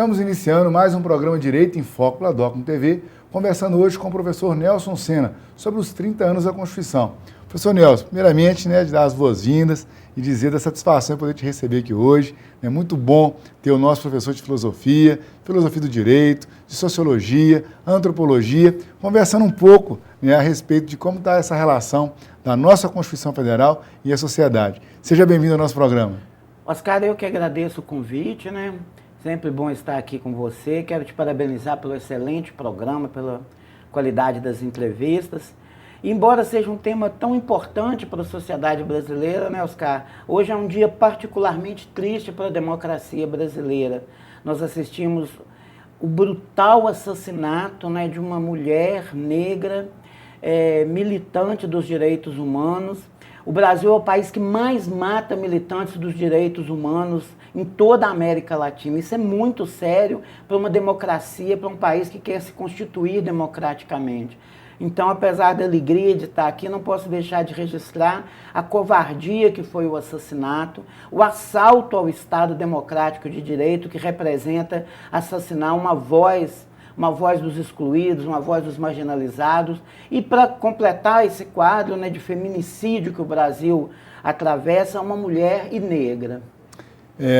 Estamos iniciando mais um programa Direito em Foco pela Docmo TV, conversando hoje com o professor Nelson Sena sobre os 30 anos da Constituição. Professor Nelson, primeiramente, de dar as boas-vindas e dizer da satisfação de poder te receber aqui hoje. É muito bom ter o nosso professor de filosofia do direito, de sociologia, antropologia, conversando um pouco a respeito de como está essa relação da nossa Constituição Federal e a sociedade. Seja bem-vindo ao nosso programa. Oscar, eu que agradeço o convite, Sempre bom estar aqui com você. Quero te parabenizar pelo excelente programa, pela qualidade das entrevistas. E, embora seja um tema tão importante para a sociedade brasileira, Oscar? Hoje é um dia particularmente triste para a democracia brasileira. Nós assistimos o brutal assassinato de uma mulher negra, militante dos direitos humanos. O Brasil é o país que mais mata militantes dos direitos humanos em toda a América Latina. Isso é muito sério para uma democracia, para um país que quer se constituir democraticamente. Então, apesar da alegria de estar aqui, não posso deixar de registrar a covardia que foi o assassinato, o assalto ao Estado Democrático de Direito, que representa assassinar uma voz dos excluídos, uma voz dos marginalizados. E para completar esse quadro de feminicídio que o Brasil atravessa, uma mulher e negra.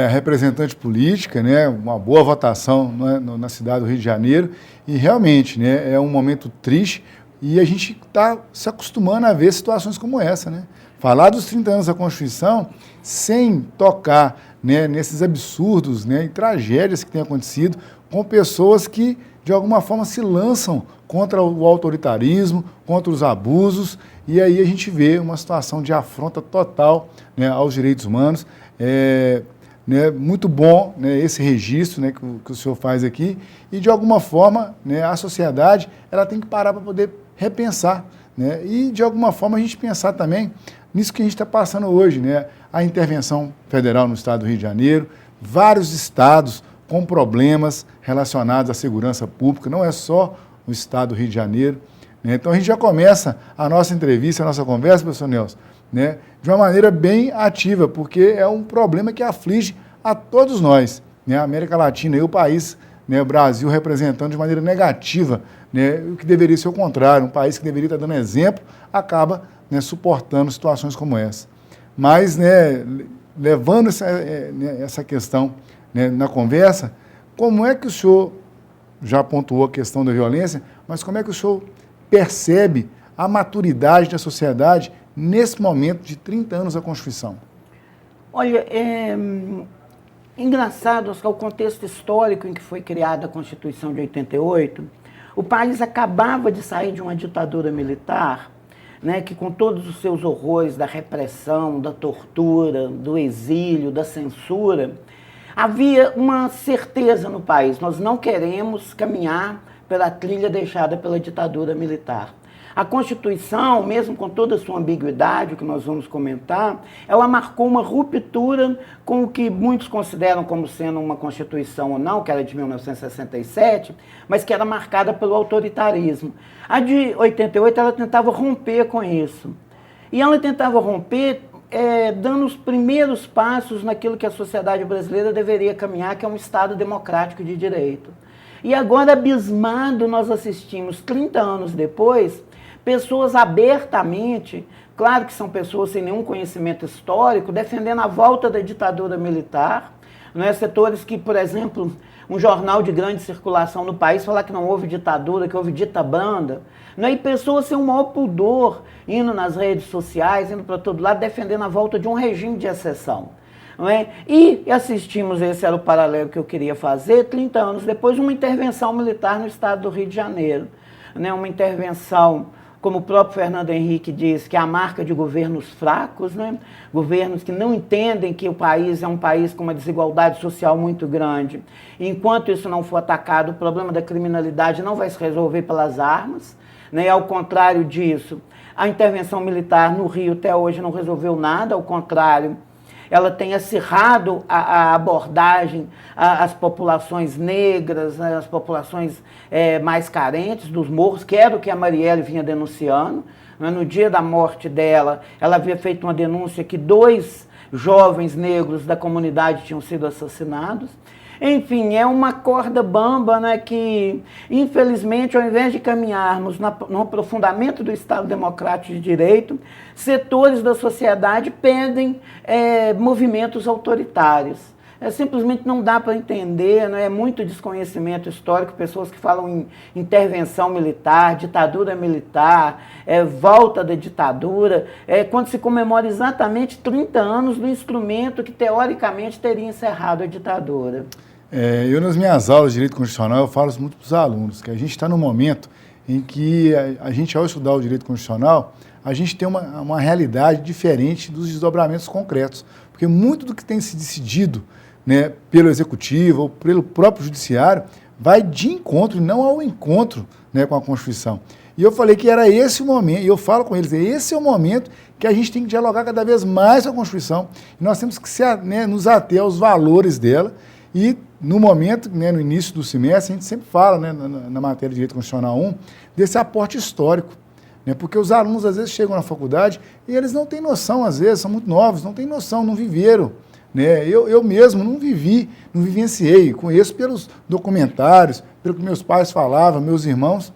A representante política, uma boa votação na cidade do Rio de Janeiro, e realmente é um momento triste e a gente está se acostumando a ver situações como essa. Falar dos 30 anos da Constituição sem tocar nesses absurdos e tragédias que têm acontecido com pessoas que, de alguma forma, se lançam contra o autoritarismo, contra os abusos, e aí a gente vê uma situação de afronta total aos direitos humanos. Muito bom esse registro que o senhor faz aqui, e de alguma forma a sociedade ela tem que parar para poder repensar, e de alguma forma a gente pensar também nisso que a gente está passando hoje, a intervenção federal no estado do Rio de Janeiro, vários estados com problemas relacionados à segurança pública, não é só o estado do Rio de Janeiro. Então a gente já começa a nossa entrevista, a nossa conversa, professor Nelson, de uma maneira bem ativa, porque é um problema que aflige a todos nós, a América Latina e o país, o Brasil representando de maneira negativa, o que deveria ser o contrário, um país que deveria estar dando exemplo, acaba suportando situações como essa. Mas, levando essa questão na conversa, como é que o senhor já pontuou a questão da violência, mas como é que o senhor percebe a maturidade da sociedade nesse momento de 30 anos da Constituição? Olha, engraçado, Oscar, o contexto histórico em que foi criada a Constituição de 88, o país acabava de sair de uma ditadura militar, que com todos os seus horrores da repressão, da tortura, do exílio, da censura, havia uma certeza no país: nós não queremos caminhar pela trilha deixada pela ditadura militar. A Constituição, mesmo com toda a sua ambiguidade, o que nós vamos comentar, ela marcou uma ruptura com o que muitos consideram como sendo uma Constituição ou não, que era de 1967, mas que era marcada pelo autoritarismo. A de 88, ela tentava romper com isso. E ela tentava romper dando os primeiros passos naquilo que a sociedade brasileira deveria caminhar, que é um Estado democrático de direito. E agora, abismado, nós assistimos, 30 anos depois, pessoas abertamente, claro que são pessoas sem nenhum conhecimento histórico, defendendo a volta da ditadura militar, setores que, por exemplo, um jornal de grande circulação no país falar que não houve ditadura, que houve dita-banda, e pessoas sem o maior pudor indo nas redes sociais, indo para todo lado, defendendo a volta de um regime de exceção. E assistimos, esse era o paralelo que eu queria fazer, 30 anos depois, uma intervenção militar no estado do Rio de Janeiro. Uma intervenção, como o próprio Fernando Henrique diz, que é a marca de governos fracos, governos que não entendem que o país é um país com uma desigualdade social muito grande. E enquanto isso não for atacado, o problema da criminalidade não vai se resolver pelas armas. Ao contrário disso, a intervenção militar no Rio até hoje não resolveu nada, ao contrário, ela tem acirrado a abordagem às populações negras, às populações mais carentes dos morros, que era o que a Marielle vinha denunciando. No dia da morte dela, ela havia feito uma denúncia que 2 jovens negros da comunidade tinham sido assassinados. Enfim, é uma corda bamba, né, que, infelizmente, ao invés de caminharmos no aprofundamento do Estado Democrático de Direito, setores da sociedade pedem movimentos autoritários. Simplesmente não dá para entender, né? É muito desconhecimento histórico, pessoas que falam em intervenção militar, ditadura militar, volta da ditadura, quando se comemora exatamente 30 anos do instrumento que teoricamente teria encerrado a ditadura. Eu, nas minhas aulas de Direito Constitucional, eu falo isso muito para os alunos, que a gente está num momento em que a gente, ao estudar o Direito Constitucional, a gente tem uma realidade diferente dos desdobramentos concretos, porque muito do que tem se decidido, né, pelo Executivo ou pelo próprio Judiciário, vai de encontro e não ao encontro, né, com a Constituição. E eu falei que era esse o momento, e eu falo com eles, esse é o momento que a gente tem que dialogar cada vez mais com a Constituição, e nós temos que nos ater aos valores dela, e no momento, né, no início do semestre, a gente sempre fala, né, na matéria de Direito Constitucional 1, desse aporte histórico, né, porque os alunos às vezes chegam na faculdade e eles não têm noção, às vezes, são muito novos, não têm noção, não viveram. Né? Eu mesmo não vivenciei, conheço pelos documentários, pelo que meus pais falavam, meus irmãos,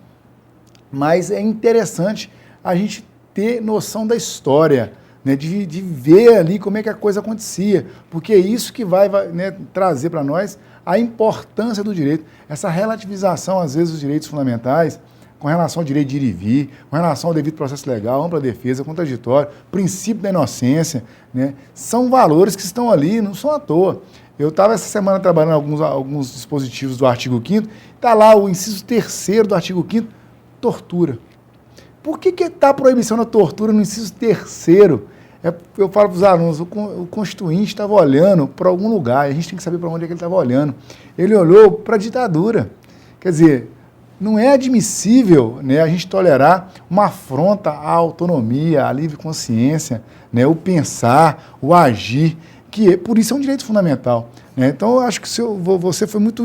mas é interessante a gente ter noção da história, né? de ver ali como é que a coisa acontecia, porque é isso que vai né, trazer para nós a importância do direito, essa relativização, às vezes, dos direitos fundamentais, com relação ao direito de ir e vir, com relação ao devido processo legal, ampla defesa, contraditório, princípio da inocência, né? São valores que estão ali, não são à toa. Eu estava essa semana trabalhando alguns dispositivos do artigo 5º, está lá o inciso 3º do artigo 5º, tortura. Por que está a proibição da tortura no inciso 3º? Eu falo para os alunos, o Constituinte estava olhando para algum lugar, a gente tem que saber para onde é que ele estava olhando. Ele olhou para a ditadura. Quer dizer, não é admissível, né, a gente tolerar uma afronta à autonomia, à livre consciência, né, o pensar, o agir, que por isso é um direito fundamental. Né? Então, eu acho que você foi muito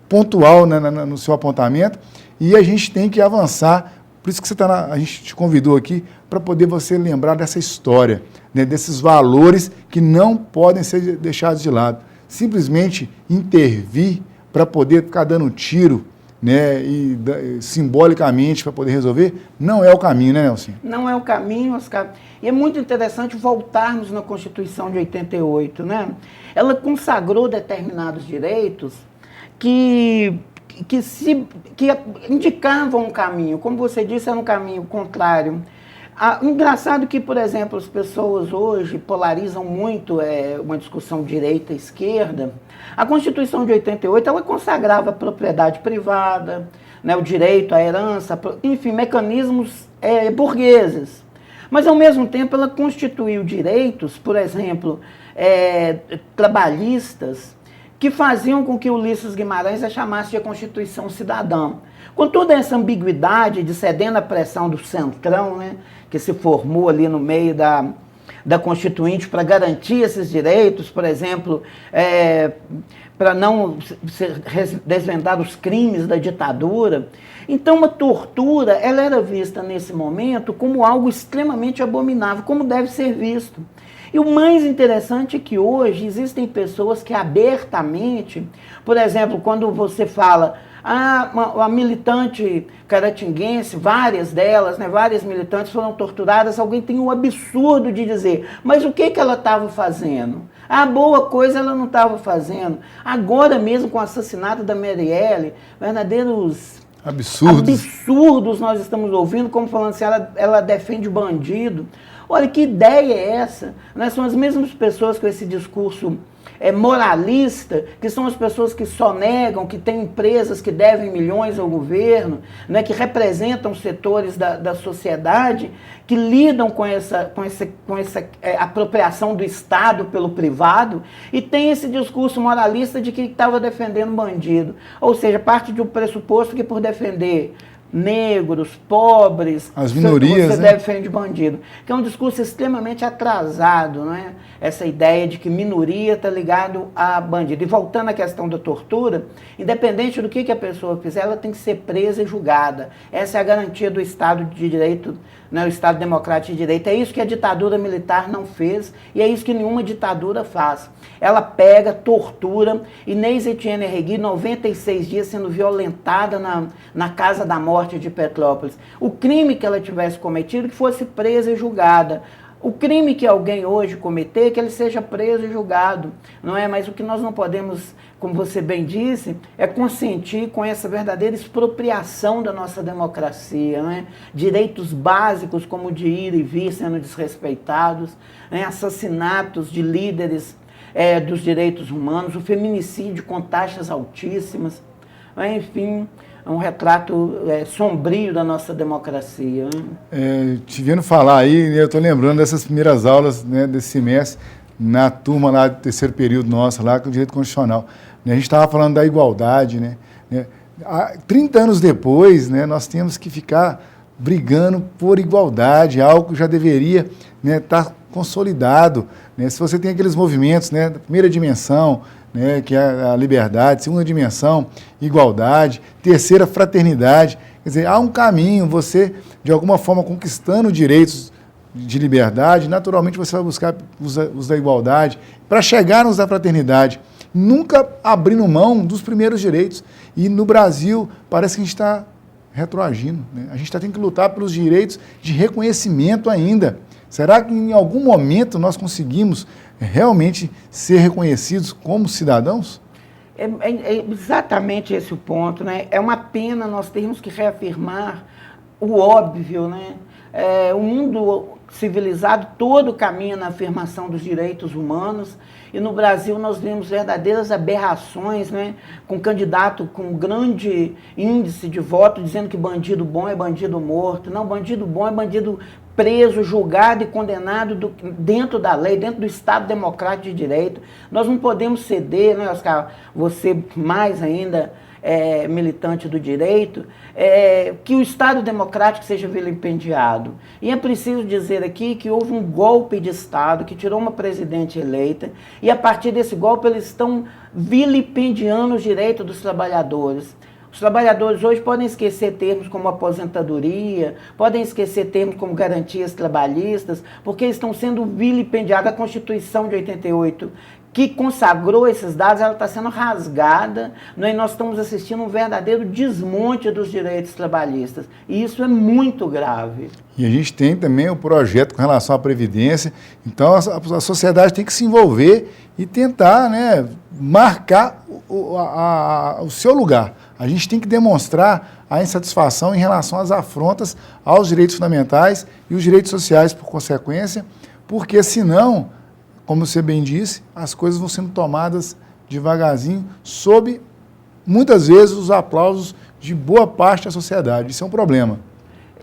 pontual, né, no seu apontamento, e a gente tem que avançar. Por isso que a gente te convidou aqui para poder você lembrar dessa história, né, desses valores que não podem ser deixados de lado. Simplesmente intervir para poder ficar dando tiro, né, e simbolicamente para poder resolver, não é o caminho, né, Nelson? Não é o caminho, Oscar. E é muito interessante voltarmos na Constituição de 88, né? Ela consagrou determinados direitos que indicavam um caminho. Como você disse, era um caminho contrário. Engraçado que, por exemplo, as pessoas hoje polarizam muito uma discussão direita-esquerda. A Constituição de 88, ela consagrava a propriedade privada, né, o direito à herança, enfim, mecanismos burgueses. Mas, ao mesmo tempo, ela constituiu direitos, por exemplo, trabalhistas, que faziam com que Ulisses Guimarães a chamasse de Constituição Cidadã. Com toda essa ambiguidade de cedendo à pressão do Centrão, né, que se formou ali no meio da Constituinte para garantir esses direitos, por exemplo, para não desvendar os crimes da ditadura. Então, a tortura, ela era vista nesse momento como algo extremamente abominável, como deve ser visto. E o mais interessante é que hoje existem pessoas que abertamente, por exemplo, quando você fala, uma militante caratinguense, várias delas, né, várias militantes foram torturadas, alguém tem o absurdo de dizer, mas o que ela estava fazendo? A boa coisa ela não estava fazendo. Agora mesmo com o assassinato da Marielle, verdadeiros absurdos nós estamos ouvindo, como falando se ela defende o bandido. Olha, que ideia é essa? São as mesmas pessoas com esse discurso moralista, que são as pessoas que só negam, que têm empresas que devem milhões ao governo, né, que representam setores da sociedade, que lidam com essa apropriação do Estado pelo privado, e tem esse discurso moralista de que estava defendendo bandido. Ou seja, parte de um pressuposto que por defender negros, pobres, as minorias, você né? defende bandido. Que é um discurso extremamente atrasado, não é? Essa ideia de que minoria está ligado a bandido. E voltando à questão da tortura, independente do que a pessoa fizer, ela tem que ser presa e julgada. Essa é a garantia do Estado de Direito, né, o Estado Democrático de Direito. É isso que a ditadura militar não fez e é isso que nenhuma ditadura faz. Ela pega, tortura. Inês Etienne Regui, 96 dias sendo violentada na Casa da Morte de Petrópolis. O crime que ela tivesse cometido, que fosse presa e julgada. O crime que alguém hoje cometer, que ele seja preso e julgado, não é? Mas o que nós não podemos, como você bem disse, é consentir com essa verdadeira expropriação da nossa democracia, não é? Direitos básicos como o de ir e vir sendo desrespeitados, né? Assassinatos de líderes dos direitos humanos, o feminicídio com taxas altíssimas, né? Enfim, é um retrato sombrio da nossa democracia. Te vendo falar aí, eu estou lembrando dessas primeiras aulas, né, desse semestre, na turma lá do terceiro período nossa, lá com o direito constitucional. A gente estava falando da igualdade, né? 30 anos depois, né, nós temos que ficar brigando por igualdade, algo que já deveria estar consolidado. Né? Se você tem aqueles movimentos, né, da primeira dimensão, né, que é a liberdade, segunda dimensão, igualdade, terceira, fraternidade. Quer dizer, há um caminho, você, de alguma forma, conquistando direitos de liberdade, naturalmente você vai buscar os da igualdade, para chegar nos da fraternidade, nunca abrindo mão dos primeiros direitos. E no Brasil, parece que a gente está retroagindo, né? A gente tem que lutar pelos direitos de reconhecimento ainda. Será que em algum momento nós conseguimos realmente ser reconhecidos como cidadãos? É exatamente esse o ponto, né? É uma pena nós termos que reafirmar o óbvio, né? O mundo civilizado todo caminha na afirmação dos direitos humanos e no Brasil nós vemos verdadeiras aberrações, né? Com candidato com grande índice de voto dizendo que bandido bom é bandido morto. Não, bandido bom é bandido preso, julgado e condenado dentro da lei, dentro do Estado Democrático de Direito. Nós não podemos ceder, né, Oscar? Você mais ainda militante do direito, que o Estado Democrático seja vilipendiado. E é preciso dizer aqui que houve um golpe de Estado que tirou uma presidente eleita e a partir desse golpe eles estão vilipendiando os direitos dos trabalhadores. Os trabalhadores hoje podem esquecer termos como aposentadoria, podem esquecer termos como garantias trabalhistas, porque estão sendo vilipendiados. A Constituição de 88, que consagrou esses dados, ela está sendo rasgada, né? E nós estamos assistindo um verdadeiro desmonte dos direitos trabalhistas. E isso é muito grave. E a gente tem também o projeto com relação à Previdência. Então, a sociedade tem que se envolver e tentar, né, marcar o seu lugar. A gente tem que demonstrar a insatisfação em relação às afrontas aos direitos fundamentais e os direitos sociais, por consequência, porque senão, como você bem disse, as coisas vão sendo tomadas devagarzinho, sob, muitas vezes, os aplausos de boa parte da sociedade. Isso é um problema.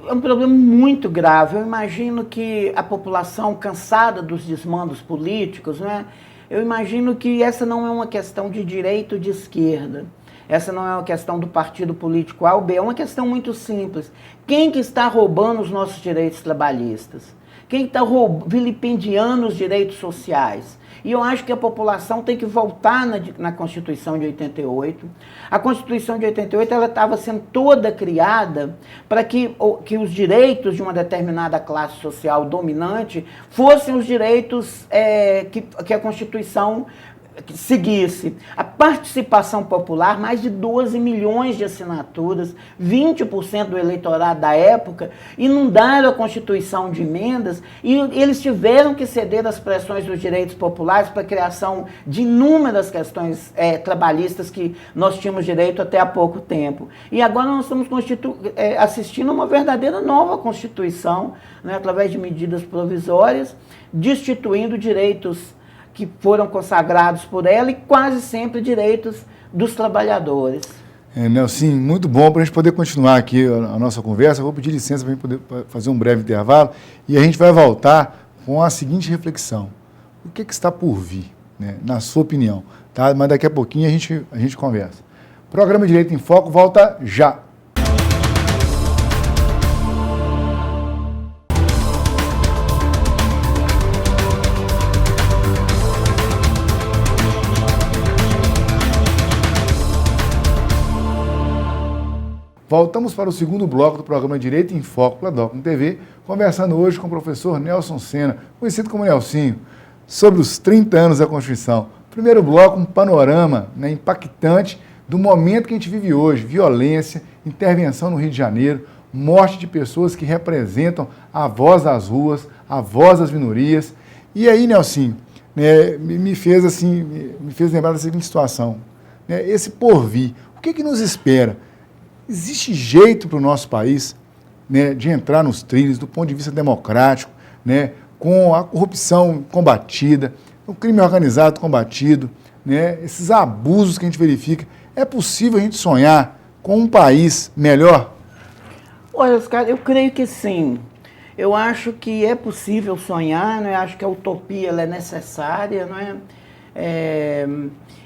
É um problema muito grave. Eu imagino que a população, cansada dos desmandos políticos, né, eu imagino que essa não é uma questão de direita ou de esquerda. Essa não é uma questão do partido político A ou B, é uma questão muito simples. Quem que está roubando os nossos direitos trabalhistas? Quem está vilipendiando os direitos sociais? E eu acho que a população tem que voltar na Constituição de 88. A Constituição de 88 ela estava sendo toda criada para que os direitos de uma determinada classe social dominante fossem os direitos que a Constituição seguisse. A participação popular, mais de 12 milhões de assinaturas, 20% do eleitorado da época, inundaram a Constituição de emendas e eles tiveram que ceder às pressões dos direitos populares para a criação de inúmeras questões trabalhistas que nós tínhamos direito até há pouco tempo. E agora nós estamos assistindo a uma verdadeira nova Constituição, né, através de medidas provisórias, destituindo direitos que foram consagrados por ela e quase sempre direitos dos trabalhadores. Nelson, muito bom para a gente poder continuar aqui a nossa conversa. Eu vou pedir licença para a gente poder fazer um breve intervalo e a gente vai voltar com a seguinte reflexão. O que está por vir, né, na sua opinião? Tá? Mas daqui a pouquinho a gente conversa. Programa Direito em Foco volta já. Voltamos para o segundo bloco do programa Direito em Foco pela Docum TV, conversando hoje com o professor Nelson Sena, conhecido como Nelsinho, sobre os 30 anos da Constituição. Primeiro bloco, um panorama, né, impactante do momento que a gente vive hoje: violência, intervenção no Rio de Janeiro, morte de pessoas que representam a voz das ruas, a voz das minorias. E aí, Nelsinho, né, me fez lembrar da seguinte situação, né, esse porvir. O que nos espera? Existe jeito para o nosso país, né, de entrar nos trilhos do ponto de vista democrático, né, com a corrupção combatida, o crime organizado combatido, né, esses abusos que a gente verifica? É possível a gente sonhar com um país melhor? Olha, Oscar, eu creio que sim. Eu acho que é possível sonhar, né? Eu acho que a utopia ela é necessária, não é?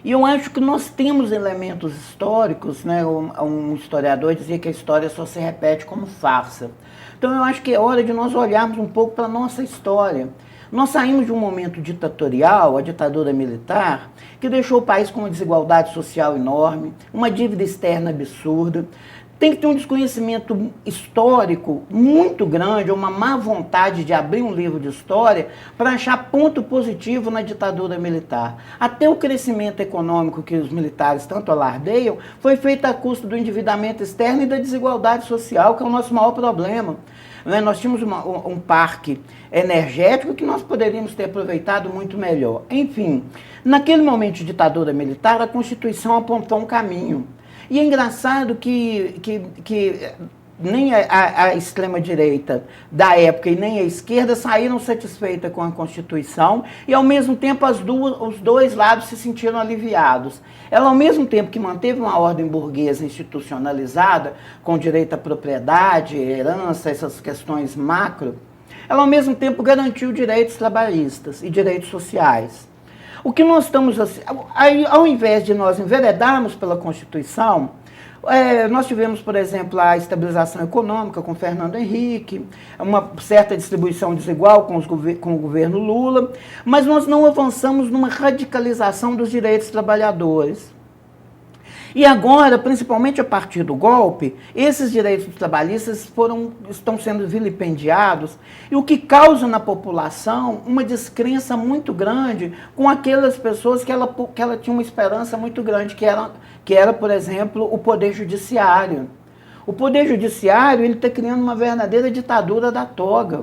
E eu acho que nós temos elementos históricos, né? Um historiador dizia que a história só se repete como farsa. Então eu acho que é hora de nós olharmos um pouco para a nossa história. Nós saímos de um momento ditatorial, a ditadura militar, que deixou o país com uma desigualdade social enorme, uma dívida externa absurda. Tem que ter um desconhecimento histórico muito grande, uma má vontade de abrir um livro de história para achar ponto positivo na ditadura militar. Até o crescimento econômico que os militares tanto alardeiam foi feito à custa do endividamento externo e da desigualdade social, que é o nosso maior problema. Nós tínhamos um parque energético que nós poderíamos ter aproveitado muito melhor. Enfim, naquele momento de ditadura militar, a Constituição apontou um caminho. E é engraçado que nem a extrema-direita da época e nem a esquerda saíram satisfeitas com a Constituição e, ao mesmo tempo, os dois lados se sentiram aliviados. Ela, ao mesmo tempo que manteve uma ordem burguesa institucionalizada, com direito à propriedade, herança, essas questões macro, ela, ao mesmo tempo, garantiu direitos trabalhistas e direitos sociais. O que nós estamos, aí, ao invés de nós enveredarmos pela Constituição, nós tivemos, por exemplo, a estabilização econômica com Fernando Henrique, uma certa distribuição desigual com o governo Lula, mas nós não avançamos numa radicalização dos direitos trabalhadores. E agora, principalmente a partir do golpe, esses direitos trabalhistas estão sendo vilipendiados, e o que causa na população uma descrença muito grande com aquelas pessoas que ela tinha uma esperança muito grande, que era, por exemplo, o Poder Judiciário. O Poder Judiciário está criando uma verdadeira ditadura da toga.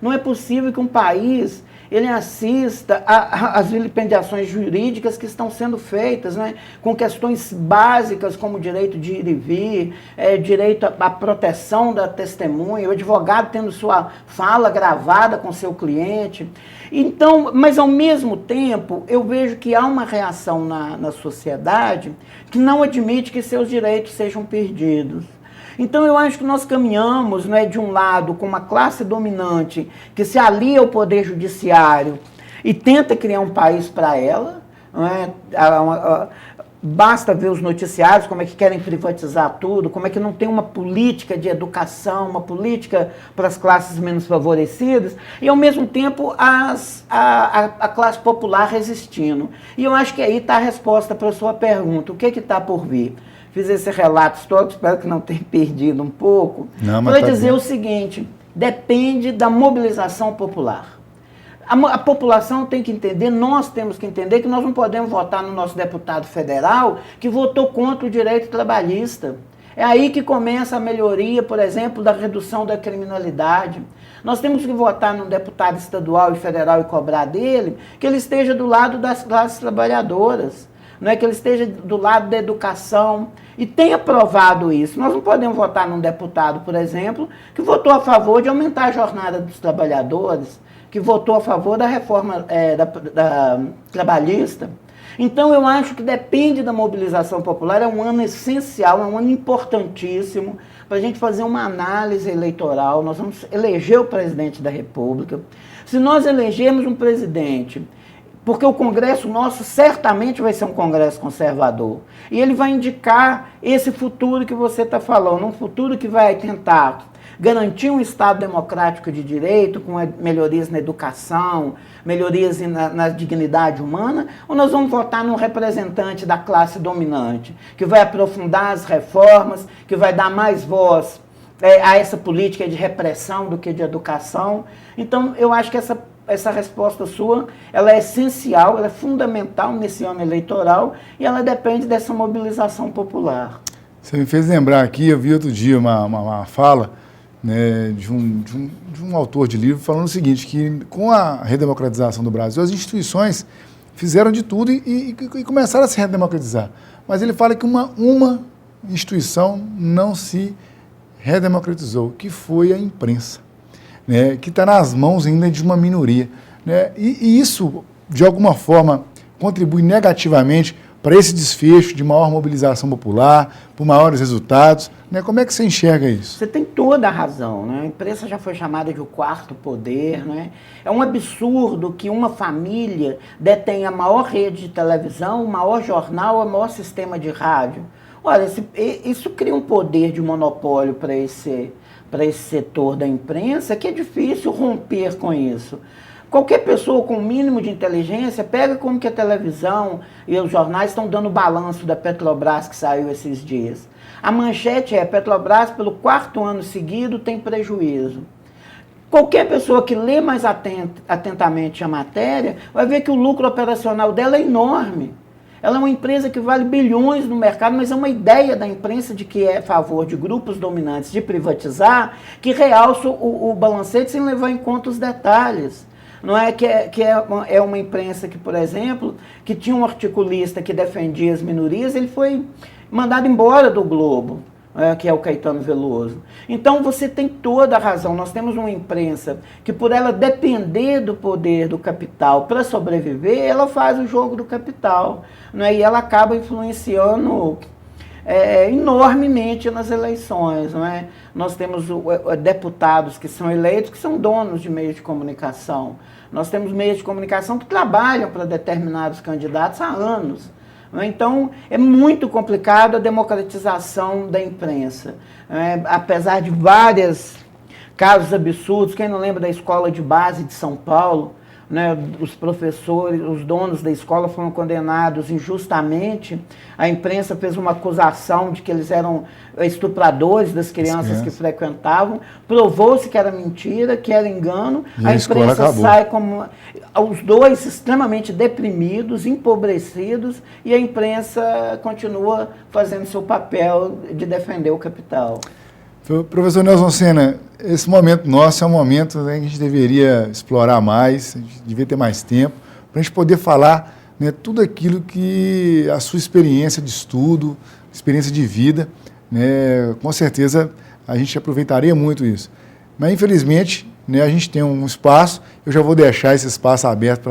Não é possível que um país ele assista às vilipendiações jurídicas que estão sendo feitas, né, com questões básicas como o direito de ir e vir, direito à proteção da testemunha, o advogado tendo sua fala gravada com seu cliente. Então, mas ao mesmo tempo, eu vejo que há uma reação na sociedade que não admite que seus direitos sejam perdidos. Então eu acho que nós caminhamos, né, de um lado com uma classe dominante que se alia ao poder judiciário e tenta criar um país para ela, né? Basta ver os noticiários, como é que querem privatizar tudo, como é que não tem uma política de educação, uma política para as classes menos favorecidas, e ao mesmo tempo a classe popular resistindo. E eu acho que aí está a resposta para a sua pergunta, o que está por vir? Fiz esse relato histórico, espero que não tenha perdido um pouco, para dizer o seguinte: depende da mobilização popular. A população tem que entender, nós temos que entender que nós não podemos votar no nosso deputado federal que votou contra o direito trabalhista. É aí que começa a melhoria, por exemplo, da redução da criminalidade. Nós temos que votar num deputado estadual e federal e cobrar dele que ele esteja do lado das classes trabalhadoras, não é que ele esteja do lado da educação, e tenha provado isso. Nós não podemos votar num deputado, por exemplo, que votou a favor de aumentar a jornada dos trabalhadores, que votou a favor da reforma da trabalhista. Então, eu acho que depende da mobilização popular, é um ano essencial, é um ano importantíssimo para a gente fazer uma análise eleitoral. Nós vamos eleger o presidente da República. Se nós elegermos um presidente, porque o Congresso nosso certamente vai ser um Congresso conservador, e ele vai indicar esse futuro que você está falando, um futuro que vai tentar garantir um Estado democrático de direito, com melhorias na educação, melhorias na dignidade humana, ou nós vamos votar num representante da classe dominante, que vai aprofundar as reformas, que vai dar mais voz a essa política de repressão do que de educação? Então, eu acho que essa resposta sua, ela é essencial, ela é fundamental nesse ano eleitoral e ela depende dessa mobilização popular. Você me fez lembrar aqui, eu vi outro dia uma fala, né, de um autor de livro falando o seguinte, que com a redemocratização do Brasil, as instituições fizeram de tudo e começaram a se redemocratizar. Mas ele fala que uma instituição não se redemocratizou, que foi a imprensa, né, que está nas mãos ainda de uma minoria, né, e isso, de alguma forma, contribui negativamente para esse desfecho de maior mobilização popular, por maiores resultados, né? Como é que você enxerga isso? Você tem toda a razão, né? A imprensa já foi chamada de o quarto poder, né? É um absurdo que uma família detenha a maior rede de televisão, o maior jornal, o maior sistema de rádio. Olha, isso cria um poder de monopólio para esse setor da imprensa que é difícil romper com isso. Qualquer pessoa com o mínimo de inteligência pega como que a televisão e os jornais estão dando balanço da Petrobras que saiu esses dias. A manchete é: Petrobras, pelo 4º ano seguido, tem prejuízo. Qualquer pessoa que lê mais atentamente a matéria vai ver que o lucro operacional dela é enorme. Ela é uma empresa que vale bilhões no mercado, mas é uma ideia da imprensa de que é a favor de grupos dominantes de privatizar, que realça o balancete sem levar em conta os detalhes. Não é que é uma imprensa que, por exemplo, que tinha um articulista que defendia as minorias, ele foi mandado embora do Globo, que é o Caetano Veloso. Então você tem toda a razão, nós temos uma imprensa que, por ela depender do poder do capital para sobreviver, ela faz o jogo do capital, não é? E ela acaba influenciando enormemente nas eleições, não é? Nós temos deputados que são eleitos, que são donos de meios de comunicação. Nós temos meios de comunicação que trabalham para determinados candidatos há anos. Não é? Então, é muito complicado a democratização da imprensa. Apesar de vários casos absurdos, quem não lembra da escola de base de São Paulo, né, os professores, os donos da escola foram condenados injustamente, a imprensa fez uma acusação de que eles eram estupradores das crianças que frequentavam, provou-se que era mentira, que era engano, e a imprensa sai como os dois extremamente deprimidos, empobrecidos, e a imprensa continua fazendo seu papel de defender o capital. Professor Nelson Senna, esse momento nosso é um momento, né, que a gente deveria explorar mais, a gente devia ter mais tempo, para a gente poder falar, né, tudo aquilo que a sua experiência de estudo, experiência de vida, né, com certeza a gente aproveitaria muito isso. Mas, infelizmente, né, a gente tem um espaço, eu já vou deixar esse espaço aberto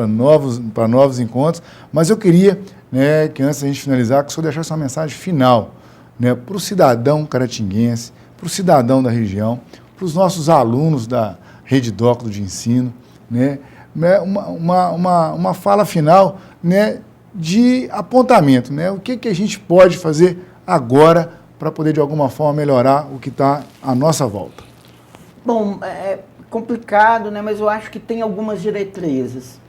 para novos encontros, mas eu queria, né, que antes da gente finalizar, que o senhor deixasse uma mensagem final, né, para o cidadão caratinguense, para o cidadão da região, para os nossos alunos da Rede Doclo de Ensino, né? Uma fala final, né, de apontamento, né? O que a gente pode fazer agora para poder, de alguma forma, melhorar o que está à nossa volta? Bom, é complicado, né, mas eu acho que tem algumas diretrizes.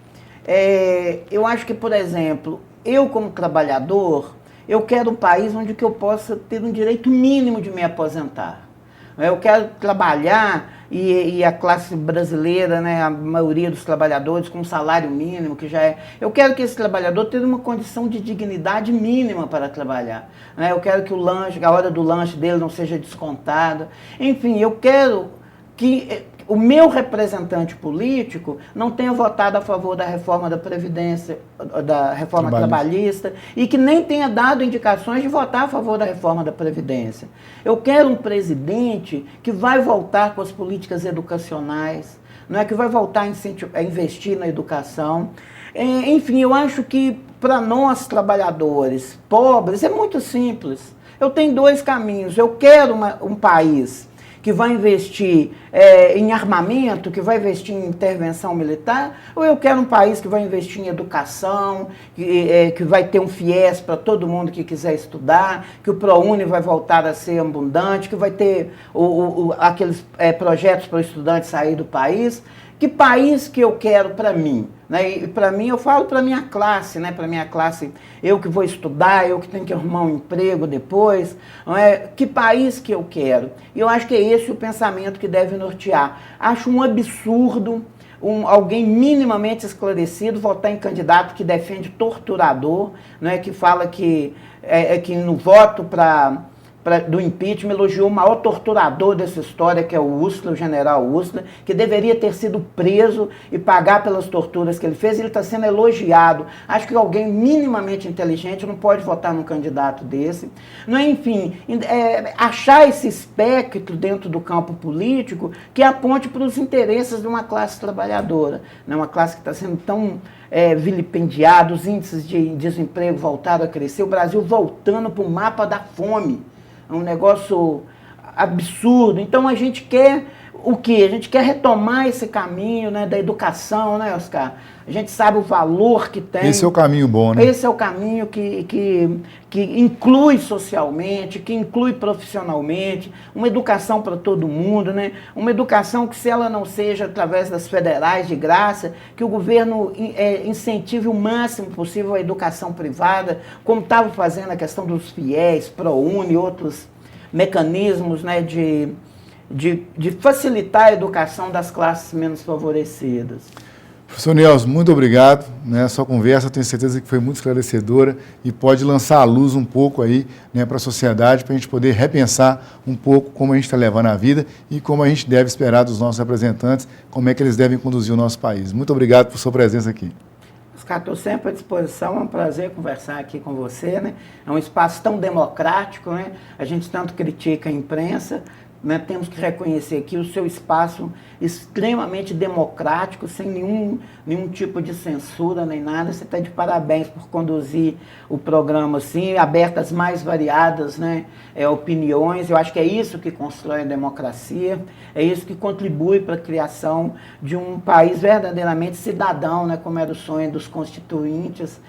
Eu acho que, por exemplo, eu como trabalhador, eu quero um país onde eu possa ter um direito mínimo de me aposentar. Eu quero trabalhar e a classe brasileira, né, a maioria dos trabalhadores com um salário mínimo, que já é... Eu quero que esse trabalhador tenha uma condição de dignidade mínima para trabalhar. Eu quero que a hora do lanche dele não seja descontada. Enfim, eu quero que o meu representante político não tenha votado a favor da reforma da Previdência, da reforma trabalhista, e que nem tenha dado indicações de votar a favor da reforma da Previdência. Eu quero um presidente que vai voltar com as políticas educacionais, não é, que vai voltar a investir na educação. Enfim, eu acho que para nós trabalhadores pobres é muito simples. Eu tenho dois caminhos. Eu quero um país que vai investir em armamento, que vai investir em intervenção militar, ou eu quero um país que vai investir em educação, que vai ter um FIES para todo mundo que quiser estudar, que o ProUni vai voltar a ser abundante, que vai ter aqueles projetos para o estudante sair do país. Que país que eu quero para mim? Né? E para mim, eu falo para a minha classe, né? Para a minha classe, eu que vou estudar, eu que tenho que arrumar um emprego depois. Não é? Que país que eu quero? E eu acho que é esse o pensamento que deve nortear. Acho um absurdo alguém minimamente esclarecido votar em candidato que defende torturador, né? Que fala que no voto do impeachment, elogiou o maior torturador dessa história, que é o Ustra, o general Ustra, que deveria ter sido preso e pagar pelas torturas que ele fez, e ele está sendo elogiado. Acho que alguém minimamente inteligente não pode votar num candidato desse. Não é, enfim, achar esse espectro dentro do campo político que aponte para os interesses de uma classe trabalhadora, né? Uma classe que está sendo tão vilipendiada, os índices de desemprego voltaram a crescer, o Brasil voltando para o mapa da fome. É um negócio absurdo. Então a gente quer o quê? A gente quer retomar esse caminho, né, da educação, né, Oscar? A gente sabe o valor que tem. Esse é o caminho bom, né? Esse é o caminho que inclui socialmente, que inclui profissionalmente, uma educação para todo mundo, né? Uma educação que, se ela não seja através das federais de graça, que o governo incentive o máximo possível a educação privada, como estava fazendo a questão dos FIES, ProUni e outros mecanismos, né, de facilitar a educação das classes menos favorecidas. Professor Nelson, muito obrigado, né? A sua conversa, eu tenho certeza que foi muito esclarecedora e pode lançar à luz um pouco aí, né, para a sociedade, para a gente poder repensar um pouco como a gente está levando a vida e como a gente deve esperar dos nossos representantes, como é que eles devem conduzir o nosso país. Muito obrigado por sua presença aqui. Oscar, estou sempre à disposição, é um prazer conversar aqui com você, né? É um espaço tão democrático, né? A gente tanto critica a imprensa, né? Temos que reconhecer aqui o seu espaço extremamente democrático, sem nenhum tipo de censura nem nada. Você está de parabéns por conduzir o programa assim, aberto às mais variadas, né, opiniões. Eu acho que é isso que constrói a democracia, é isso que contribui para a criação de um país verdadeiramente cidadão, né, como era o sonho dos constituintes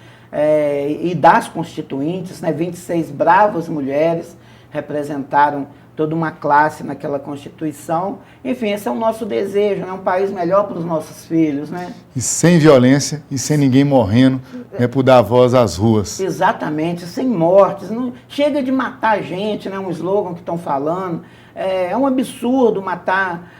e das constituintes, né, 26 bravas mulheres representaram toda uma classe naquela Constituição. Enfim, esse é o nosso desejo, né? Um país melhor para os nossos filhos, né? E sem violência e sem ninguém morrendo, né, por dar voz às ruas. Exatamente, sem mortes. Não, chega de matar gente, né? Um slogan que estão falando. É um absurdo matar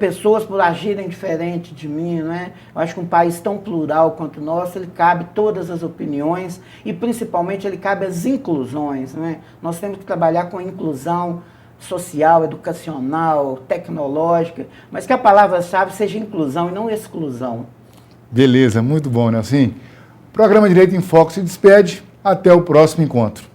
pessoas por agirem diferente de mim, né? Eu acho que um país tão plural quanto o nosso, ele cabe todas as opiniões e, principalmente, ele cabe as inclusões, né? Nós temos que trabalhar com a inclusão social, educacional, tecnológica, mas que a palavra-chave seja inclusão e não exclusão. Beleza, muito bom, Nelson. O programa Direito em Foco se despede. Até o próximo encontro.